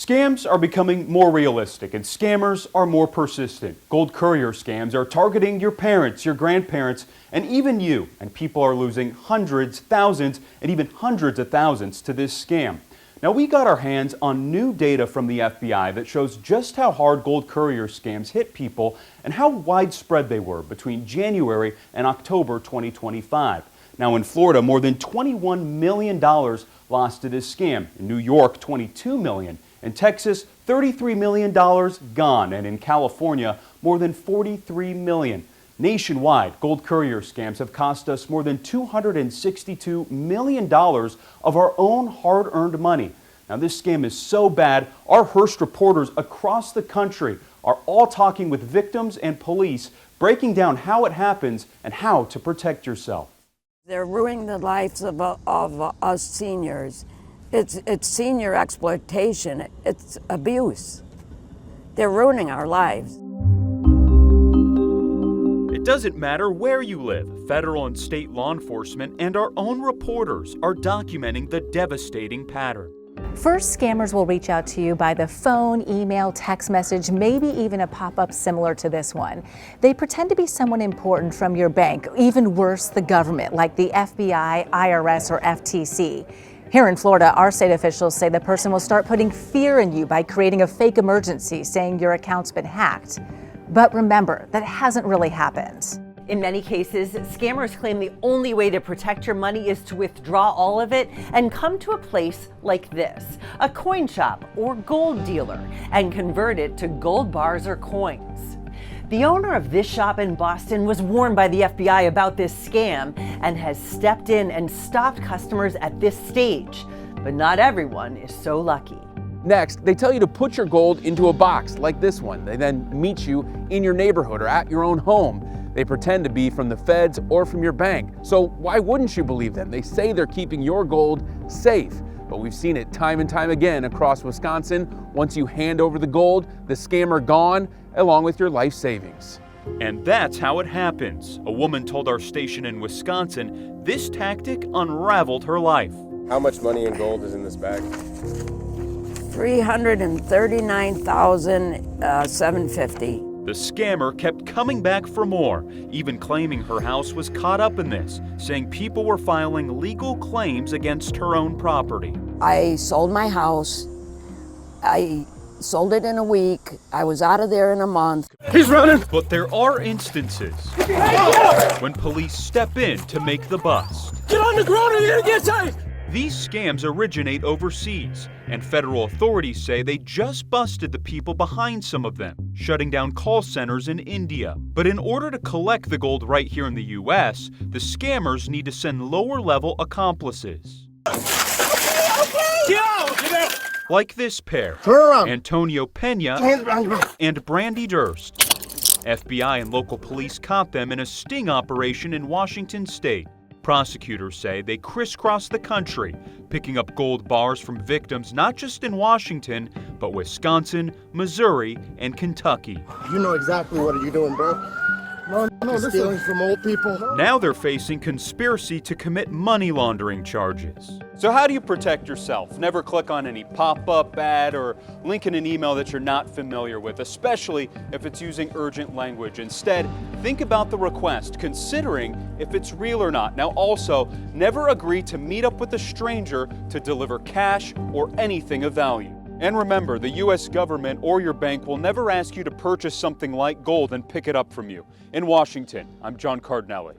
Scams are becoming more realistic and scammers are more persistent. Gold courier scams are targeting your parents, your grandparents, and even you. And people are losing hundreds, thousands, and even hundreds of thousands to this scam. Now, we got our hands on new data from the FBI that shows just how hard gold courier scams hit people and how widespread they were between January and October 2025. Now, in Florida, more than $21 million lost to this scam. In New York, $22 million. In Texas, $33 million gone. And in California, more than $43 million. Nationwide, gold courier scams have cost us more than $262 million of our own hard-earned money. Now, this scam is so bad, our Hearst reporters across the country are all talking with victims and police, breaking down how it happens and how to protect yourself. They're ruining the lives of us seniors. It's senior exploitation. It's abuse. They're ruining our lives. It doesn't matter where you live. Federal and state law enforcement and our own reporters are documenting the devastating pattern. First, scammers will reach out to you by the phone, email, text message, maybe even a pop-up similar to this one. They pretend to be someone important from your bank, even worse, the government, like the FBI, IRS, or FTC. Here in Florida, our state officials say the person will start putting fear in you by creating a fake emergency, saying your account's been hacked. But remember, that hasn't really happened. In many cases, scammers claim the only way to protect your money is to withdraw all of it and come to a place like this, a coin shop or gold dealer, and convert it to gold bars or coins. The owner of this shop in Boston was warned by the FBI about this scam and has stepped in and stopped customers at this stage. But not everyone is so lucky. Next, they tell you to put your gold into a box like this one. They then meet you in your neighborhood or at your own home. They pretend to be from the feds or from your bank. So why wouldn't you believe them? They say they're keeping your gold safe. But we've seen it time and time again across Wisconsin. Once you hand over the gold, the scammer gone, along with your life savings. And that's how it happens. A woman told our station in Wisconsin this tactic unraveled her life. How much money in gold is in this bag? $339,750. The scammer kept coming back for more, even claiming her house was caught up in this, saying people were filing legal claims against her own property. I sold my house. I sold it in a week. I was out of there in a month. He's running! But there are instances when police step in to make the bust. Get on the ground or you're gonna get tight! These scams originate overseas, and federal authorities say they just busted the people behind some of them, shutting down call centers in India. But in order to collect the gold right here in the U.S., the scammers need to send lower-level accomplices. Like this pair, Antonio Pena and Brandy Durst. FBI and local police caught them in a sting operation in Washington state. Prosecutors say they crisscrossed the country, picking up gold bars from victims not just in Washington, but Wisconsin, Missouri, and Kentucky. You know exactly what are you doing, bro. No, stealing from old people. Now they're facing conspiracy to commit money laundering charges. So how do you protect yourself? Never click on any pop-up ad or link in an email that you're not familiar with, especially if it's using urgent language. Instead, think about the request, considering if it's real or not. Now also, never agree to meet up with a stranger to deliver cash or anything of value. And remember, the U.S. government or your bank will never ask you to purchase something like gold and pick it up from you. In Washington, I'm John Cardinelli.